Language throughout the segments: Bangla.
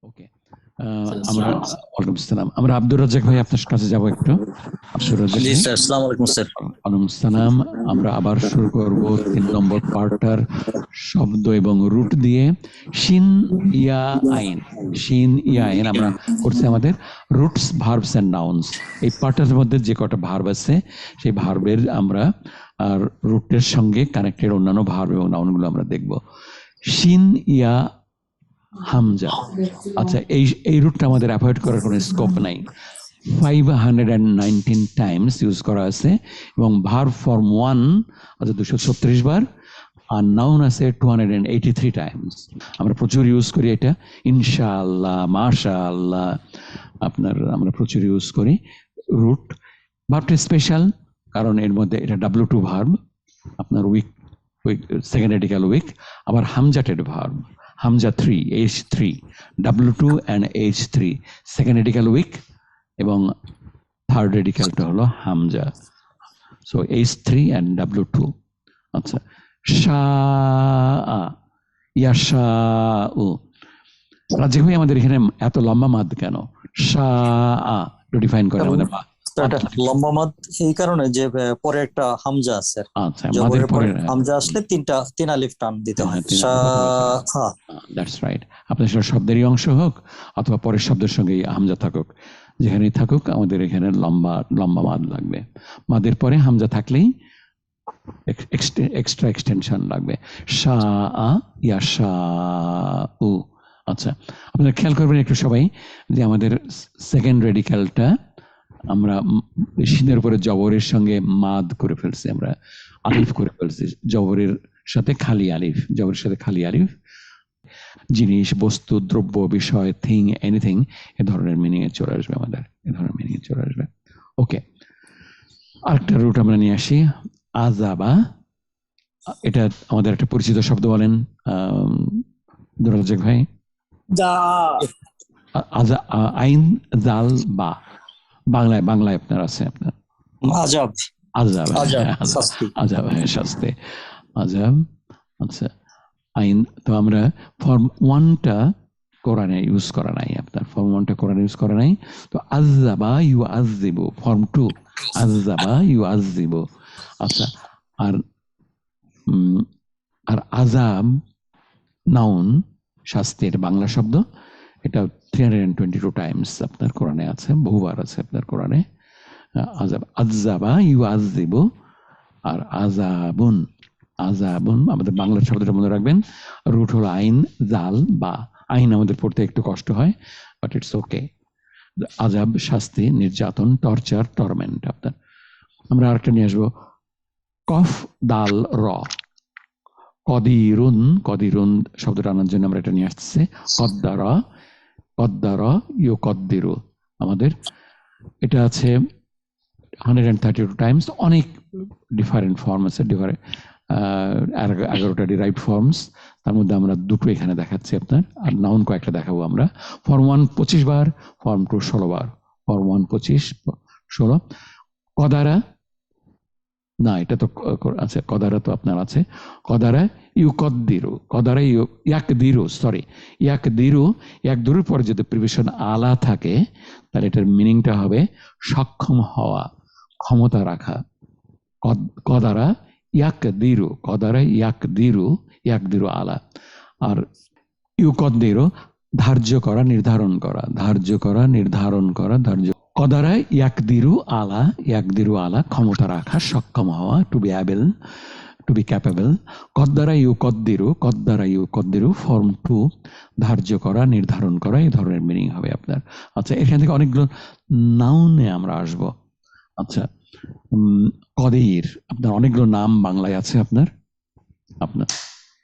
ওকে, আমরা ওয়ালাইকুম আসসালাম। আমরা আব্দুর রাজ্জাক ভাই আপনার কাছে যাব একটু। আব্দুর রাজ্জাক জি ভাই, স্যার, আসসালামু আলাইকুম স্যার। ওয়ালাইকুম আসসালাম। আমরা আবার শুরু করব 3 নম্বর পার্টার শব্দ এবং রুট দিয়ে। শিন ইয়া আইন, শিন ইয়া আইন আমরা করছি আমাদের রুটস, ভার্বস এন্ড নাউন্স। এই পার্টারের মধ্যে যে কটা ভার্ব আছে সেই ভার্বের আমরা আর রুটের সঙ্গে কানেক্টেড অন্যান্য ভার্ব এবং নাউনগুলো আমরা দেখব। শিন ইয়া হামজা, আচ্ছা এই রুটটা আমাদের অ্যাভয়েড করার কোনো স্কোপ নাই। 519 টাইমস ইউজ করা আছে এবং ভার্ব ফর্ম 1 আছে 236 বার, আর নাউন আছে 283 টাইমস। আমরা প্রচুর ইউজ করি এটা, ইনশাআল্লাহ, মাশাআল্লাহ, আপনার আমরা প্রচুর ইউজ করি। রুট ভার্বটা স্পেশাল কারণ এর মধ্যে এটা W2 ভার্ব, আপনার উইক সেকেন্ড রেডিক্যাল উইক, আবার হামজাটেড ভার্ব, হামজা 3 H3, W2 and H3 second radical weak এবং থার্ড রেডিক্যালটা হলো হামজা, সো H3 and W2। আচ্ছা, শাআ, ইয়াশাউ। রাজ্জাক ভাই আমাদের এখানে এত লম্বা মাদ কেন? শাআ একটু ডিফাইন করে আমাদের। লম্বা মাদ এই কারণে যে পরে একটা হামজা আছে, আচ্ছা, মাদের পরে হামজা আসলে তিন আলিফ টান দিতে হয়। That's right. আপনার সেটা শব্দেরই অংশ হোক অথবা পরের শব্দের সঙ্গে হামজা থাকুক, যেখানেই থাকুক আমাদের এখানে লম্বা লম্বা মাদ লাগবে। মাদের পরে হামজা থাকলেই এক্সট্রা এক্সটেনশন লাগবে। শাআ ইয়াশাউ। আচ্ছা, আপনারা খেয়াল করবেন একটু সবাই যে আমাদের সেকেন্ড রেডিক্যালটা আমরা শিনের উপরে জবরের সঙ্গে মাদ করে ফেলছি, আমরা আলিফ করে ফেলছি, জবরের সাথে খালি আলিফ, জবরের সাথে খালি আলিফ। জিনিস, বস্তু, দ্রব্য, বিষয়, থিং, এনিথিং, এ ধরনের মিনিং এ চলে আসবে আমাদের, এ ধরনের মিনিং এ চলে আসবে। ওকে, আরেকটা রুট আমরা নিয়ে আসি, আযাবা। এটা আমাদের একটা পরিচিত শব্দ, বলেন রাজ্জাক ভাই। আইন জাল বা, বাংলায় আপনার আছে আপনার আযাব, আযাব, শাস্তি। আযাব, হ্যাঁ শাস্তি, আযাব। আচ্ছা, আইন তো আমরা ফর্ম 1টা কোরআনে ইউজ করা নাই, আপনার ফর্ম 1টা কোরআনে ইউজ করা নাই। তো আযাবা ইউআযযিবু, ফর্ম 2 আযাবা ইউআযযিবু। আচ্ছা, আর আযাব নাউন, শাস্তির বাংলা শব্দ, এটা 322 টাইমস আপনার কোরআনে আছে, বহুবার আছে আপনার কোরআনে। আযাব, আযাবা ইউআযযিবু, আর আযাবুন, আযাবুন আমাদের বাংলা শব্দটা মনে রাখবেন। রুট হলো আইন জাল বা। আইন আমাদের পড়তে একটু কষ্ট হয়, বাট ইটস ওকে। আযাব শাস্তি, নির্যাতন, টর্চার, টর্মেন্ট আপনার। আমরা আরেকটা নিয়ে আসবো, কফ দাল র, কদিরুন, কদিরুন শব্দটা আনার জন্য আমরা এটা নিয়ে আসছি। কদ্দারা, কদ্দারা ইউকদ্দিরু, আমাদের এটা আছে 132 টাইমস। অনেক ডিফারেন্ট ফর্ম আছে, 11টা ডিরাইভ ফর্মস, তার মধ্যে আমরা দুটো এখানে দেখাচ্ছি আপনার, আর নাউন কয়েকটা দেখাবো আমরা। ফর্ম 1 25 বার, ফর্ম 2 16 বার। ফর্ম 1 25 16। কদারা না, এটা তো আছে, কদারা তো আপনার আছে। কদারা ইউকদ্দিরু, কদারা ইয়াকদিরু, সরি ইয়াকদিরু, ইয়াকদিরুর পরে যদি প্রিভিশন আলা থাকে তাহলে এটার মিনিংটা হবে সক্ষম হওয়া, ক্ষমতা রাখা। কদারা ইয়াকদিরু, কদারা ইয়াকদিরু, ইয়াকদিরু আলা। আর ইউকদ্দিরু ধার্য করা, নির্ধারণ করা, ধার্য করা, নির্ধারণ করা, ধার্য। কদারা ইয়াকদিরু আলা, ইয়াকদিরু আলা ক্ষমতা রাখা, সক্ষম হওয়া, to be able, to be capable. কদ্দারা ইউকদ্দিরু, কদ্দারা ইউকদ্দিরু ফর্ম 2 ধার্য করা, নির্ধারণ করা, এই ধরনের মিনিং হবে আপনার। আচ্ছা, এখান থেকে অনেকগুলো নাউনে আমরা আসব। আচ্ছা, কদির, আপনার অনেকগুলো নাম বাংলায় আছে, আপনার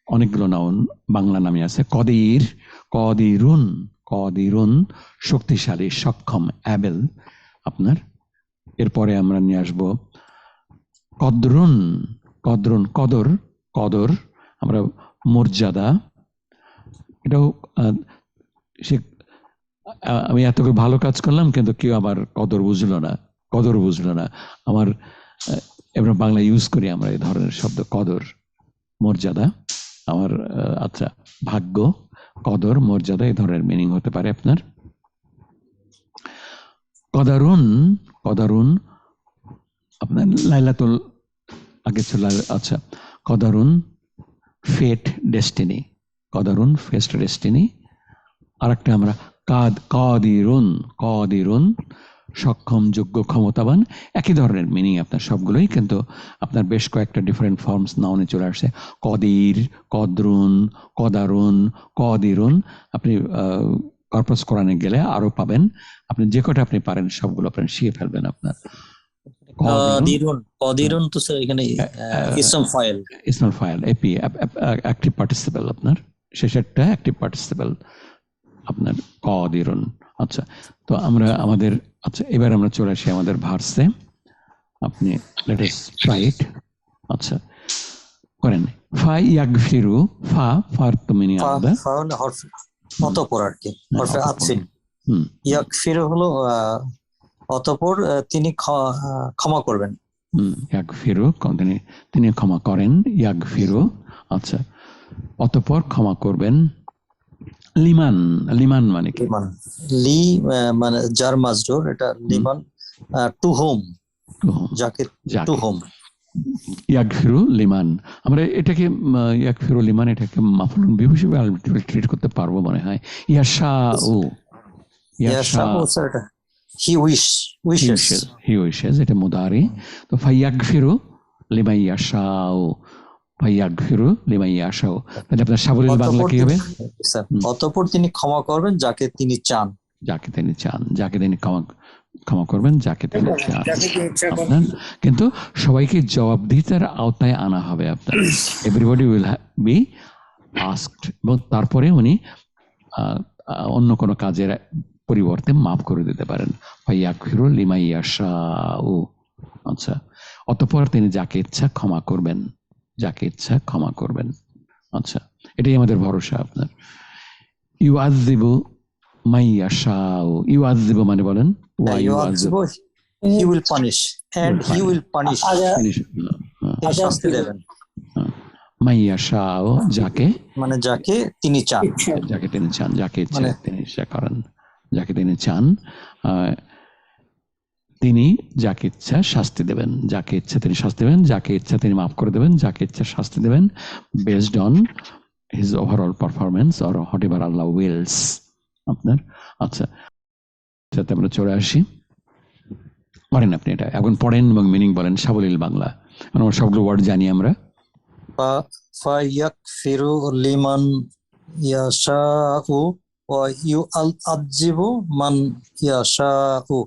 অনেকগুলো নাউন বাংলা নামে আছে। কদির, কদিরুন, কদিরুন শক্তিশালী, সক্ষম, অ্যাবেল আপনার। এরপরে আমরা নিয়ে আসবো কদরুন, কদরুন কদর, কদর আমরা মর্যাদা। এটাও সে আমি এত ভালো কাজ করলাম কিন্তু কেউ আবার কদর বুঝলো না, কদর বুঝলো না আমার। আমরা বাংলা ইউজ করি আমরা এই ধরনের শব্দ, কদর, মর্যাদা আমার। আচ্ছা, ভাগ্য, কদর, মর্যাদা, এই ধরনের মিনিং হতে পারে আপনার। কদারুন, কদারুন আপনার লাইলাতুল আগে ছিল, আচ্ছা কদারুন ফেট, ডেস্টিনি, কদারুন ফেস্ট ডেস্টিনি। আরেকটা আমরা কাদিরুন, কাদিরুন সক্ষম, যোগ্য, ক্ষমতাবান, একই ধরনের মিনিং আপনার সবগুলোই, কিন্তু আপনার বেশ কয়েকটা ডিফারেন্ট ফর্মস নাউনে চলে আসছে। কদির, কদরুন, কদারুন, কদিরুন। আপনি কর্পাস কোরআনে গেলে আরো পাবেন, আপনি যে কটা আপনি পারেন সবগুলো আপনি শিখে ফেলবেন আপনার। কাদিরুন, কাদিরুন তো স্যার এখানে ইসম ফাইল, ইসমাল ফাইল, এপি, অ্যাক্টিভ পার্টিসিপেল, আপনার শেষেরটা অ্যাক্টিভ পার্টিসিপেল আপনার কদিরুন। আচ্ছা, তো আমরা আমাদের, আচ্ছা এবার আমরা চলে আসি আমাদের ভার্সে। আপনি লেট আস ট্রাই ইট। আচ্ছা করেন। ফা ইয়াগফিরু, ফা ফার তো মিনিং আলাদা, ফা হলো হরফ অতঃপর আর কি, হরফে আতফিন। হুম, ইয়াগফিরু হলো অতঃপর তিনি ক্ষমা করবেন। ইয়াগফিরু তিনি ক্ষমা করেন, ইয়াগফিরু। আচ্ছা, অতঃপর ক্ষমা করবেন। লিমান, লিমান মানে কি? লিমান, লি মানে জার মাজরুর, এটা লিমান টু হোম, যাকে, টু হোম। ইয়াগফিরু লিমান, আমরা এটাকে ইয়াগফিরু লিমান এটাকে মাফউলুন বিহি হিসেবে আলটিমেটলি ট্রিট করতে পারবো মনে হয়। ইয়াশাউ, ইয়াশাউ স্যার এটা হি উইশেস, হি উইশেস, এটা মুদারি। তো ফায়াগফিরু লিমান ইয়াশাউ, ফায়াগফিরু লিমান ইয়াশাউ, তাহলে আপনার সাবলীল বাংলা কি হবে? স্যার অতঃপর তিনি ক্ষমা করবেন যাকে তিনি চান, যাকে তিনি চান, যাকে তিনি ক্ষমা করবেন, যাকে তিনি চান আপনার। কিন্তু সবাইকে জবাবদিহিতার আওতায় আনা হবে আপনার। এভরিবডি উইল বি আস্কড, এবং তারপরে উনি অন্য কোনো কাজের পরিবর্তে মাফ করে দিতে পারেন। ফায়াগফিরু লিমান ইয়াশাউ। আচ্ছা, অতঃপর তিনি যাকে ইচ্ছা ক্ষমা করবেন, যাকে ইচ্ছা ক্ষমা করবেন। আচ্ছা, এটাই আমাদের ভরসা আপনার। ইউআযযিবু মাইয়াশাউ, ইউআযযিবু মানে বলেন, ওয়া ইউআযযিবু, he will punish, and he will punish, শাস্তি দেবেন। মাইয়াশাউ যাকে, মানে যাকে তিনি চান, যাকে তিনি চান, যাকে ইচ্ছা তিনি ইচ্ছা করেন, যাকে তিনি চান তিনি যাকে ইচ্ছা শাস্তি দেবেন, যাকে ইচ্ছা তিনি শাস্তি দেবেন, যাকে ইচ্ছা তিনি মাফ করে দেবেন, যাকে ইচ্ছা শাস্তি দেবেন, based on his overall performance or whatever Allah wills আপনার। আচ্ছা, যাতে আমরা চলে আসি, পড়েন আপনি এটা এখন, পড়েন এবং মিনিং বলেন সাবলীল বাংলা, আমরা সবগুলো ওয়ার্ড জানি আমরা। ফায়াগফিরু লিমান ইয়াশাউ ওয়া ইউআযযিবু মান ইয়াশাউ,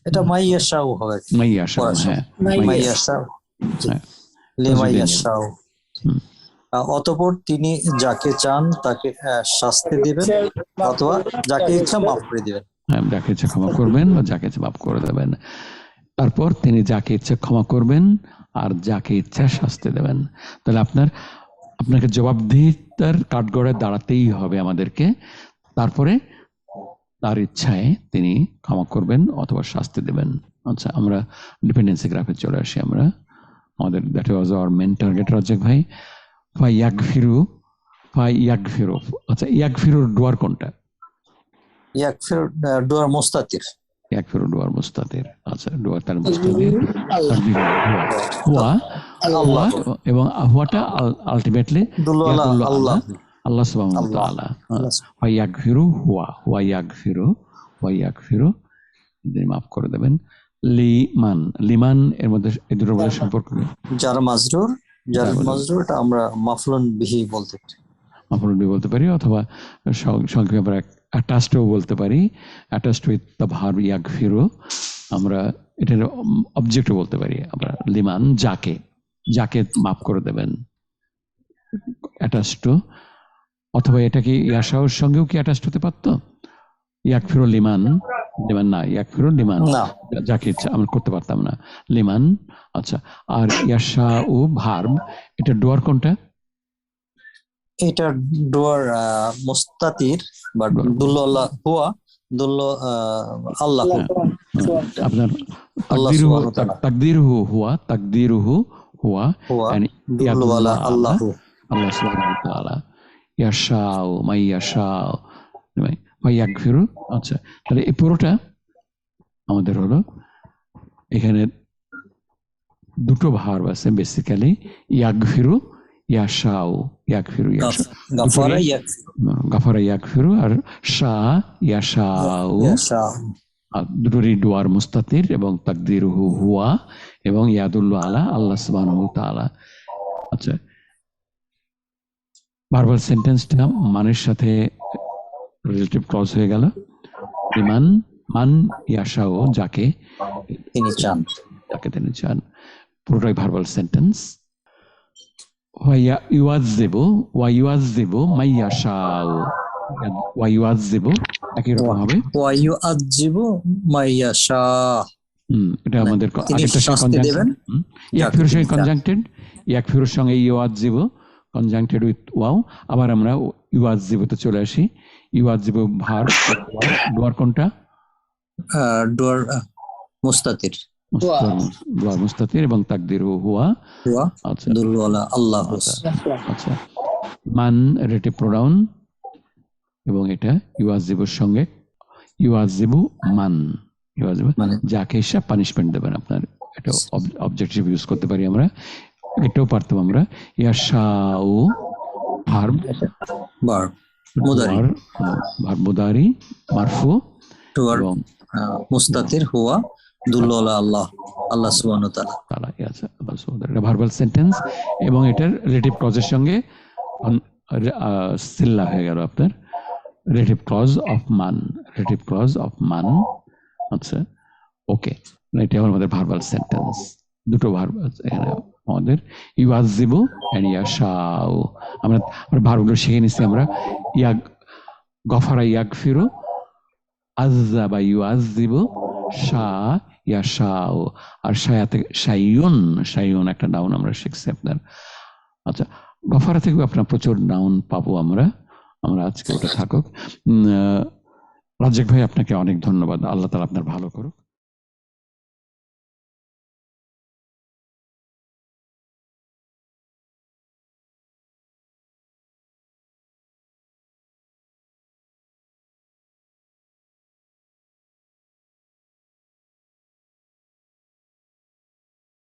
এটা মাইয়াশাউ হবে, মাইয়াশাউ, হ্যাঁ মাইয়াশাউ, লিমান ইয়াশাউ। অতঃপর তিনি যাকে চান তাকে শাস্তি দিবেন, অথবা যাকে ইচ্ছা মাফ করে দিবেন, যাকে ইচ্ছা ক্ষমা করবেন বা যাকে ইচ্ছা মাফ করে দেবেন। তারপর তিনি যাকে ইচ্ছা ক্ষমা করবেন আর যাকে ইচ্ছা শাস্তি দেবেন। তাহলে আপনাকে জবাবদিহিতার কাঠগড়ায় দাঁড়াতেই হবে আমাদেরকে। তারপরে তার ইচ্ছায় তিনি ক্ষমা করবেন অথবা শাস্তি দেবেন। আচ্ছা, আমরা ডিপেন্ডেন্সি গ্রাফে চলে আসি। আমরা আমাদের that was our main target Razzak ভাই। ফায়াগফিরু, ফায়াগফিরু। আচ্ছা, ইয়াগফিরুর ডুয়ার কোনটা? ইয়াগফিরু ডুয়ার মুস্তাতির, ইয়াগফিরু ডুয়ার মুস্তাতির। আচ্ছা, ডুয়ার তার মুস্তাতির, হুয়া হুয়া, এবং হুয়াটা আলটিমেটলি আল্লাহ, আল্লাহ সুবহানাহু ওয়া তাআলা। ফায়াগফিরু হুয়া, ওয়া ইয়াগফিরু, ওয়া ইয়াগফিরু তিনি মাফ করে দেবেন। লিমান, লিমান এর মধ্যে এই দুটোর মধ্যে সম্পর্ক কি? যার মাজরুর, যার মাজরুর এটা আমরা মাফউলুন বিহি বলতে পারি, মাফউলুন বিহি বলতে পারি, অথবা সংক্ষেপে আমরা অ্যাটাচডও বলতে পারি, অ্যাটাচড উইথ দ্য ভার্ব ইয়াগফিরু। আমরা এটার অবজেক্টও বলতে পারি আমরা, লিমান যাকে, যাকে মাফ করে দেবেন, অ্যাটাচড। অথবা এটা কি ইয়াশাউর সঙ্গেও কি অ্যাটাচড হতে পারতো? ইয়াগফিরু লিমান, লিমান না, ইয়াগফিরু লিমান, যাকে ইচ্ছা আমরা করতে পারতাম না, লিমান। আচ্ছা, আর ইয়াশাউ ভার্ব, এটা ডুয়ার কোনটা? এটা ডুয়ার মুস্তাতির বা দুল্ল আল্লাহ, হুয়া দুল্ল আল্লাহ, আপনার তাকদীরুহু হুয়া, তাকদীরুহু হুয়া, দুল্ল আল্লাহ, আল্লাহ সুবহানাহু ওয়া তাআলা, ইয়াশাউ মাই ইয়াশাউ ইয়াগফিরু। আচ্ছা, তাহলে এই পুরোটা আমাদের হলো এখানে দুটো ভার্ব আছে বেসিক্যালি, ইয়াগফিরু ইয়াশাউ, ইয়াগফিরু ইয়াশাউ, গাফারা গাফারা ইয়াগফিরু আর শা ইয়াশাউ, দুটোরই ডুয়ার মুস্তাতির এবং তাকদিরুহু হুয়া এবং ইয়াদুল্লু আলা আল্লাহ সুবহানাহু ওয়া তাআলা। আচ্ছা, ভার্বাল সেন্টেন্সটা মানের সাথে রিলেটিভ ক্লজ হয়ে গেল। ইমান মান ইয়াশাও, যাকে তিনি চান, যাকে তিনি চান, পুরোটাই ভার্বাল সেন্টেন্স। ইউয়াযযিবু ওয়া ইউয়াযযিবু মাই ইয়াশাও, ওয়া ইউয়াযযিবু একই রকম হবে, ওয়া ইউআযযিবু মাই ইয়াশা। এটা আমাদের আগেরটার সঙ্গে কনজাংশন, ইয়াগফিরুর সঙ্গে কনজাংক্টেড, ইয়াগফিরুর সঙ্গে ইউআযযিবু কনজাংক্টেড উইথ ওয়াও। আবার আমরা ইউআযযিবুতে চলে আসি। ইউআযযিবু ভার্ব, ডুয়ার কোনটা? ডুয়ার মুস্তাতির, ডুয়ার মুস্তাতির এবং তাকদিরুহু হুয়া। আচ্ছা, দুল্লু আলা আল্লাহ। আচ্ছা, মান রিলেটিভ প্রোনাউন এবং এটা ইউআযযিবুর সঙ্গে ইউআযযিবু মান, ইউআযযিবু যাকে হিসাব পানিশমেন্ট দেবেন আপনার, এটা অবজেক্টিভ ইউজ করতে পারি আমরা, এটাও পারতাম আমরা। ইয়াশাউ ভার্ব মুদারি মারফু এবং মুস্তাতির হুয়া দুল্লু আলা আল্লাহ, আল্লাহ সুবহানাহু ওয়া তাআলা। আচ্ছা, এটা ভার্বাল সেন্টেন্স এবং এটার রিলেটিভ ক্লজের সঙ্গে সিল্লা হয়ে গেল আপনার রিলেটিভ ক্লজ অফ মান, রিলেটিভ ক্লজ অফ মান। আচ্ছা, ওকে, এটা আমাদের ভার্বাল সেন্টেন্স। দুটো ভার্ব এখানে আমাদের, ইউআযযিবু এন্ড ইয়াশাউ। আমরা ভার্বগুলো শিখে নিচ্ছি আমরা। গফারা ইয়াগফিরু, আযযাবা ইউআযযিবু, শা ইয়াশাউ। আর শায়াতে শাইউন একটা নাউন আমরা শিখছি আপনার। আচ্ছা, গফারা থেকে আপনার প্রচুর নাউন পাবো আমরা আজকে ওটা থাকুক। রাজ্জাক ভাই, আপনাকে অনেক ধন্যবাদ। আল্লাহ তাআলা আপনার ভালো করুক।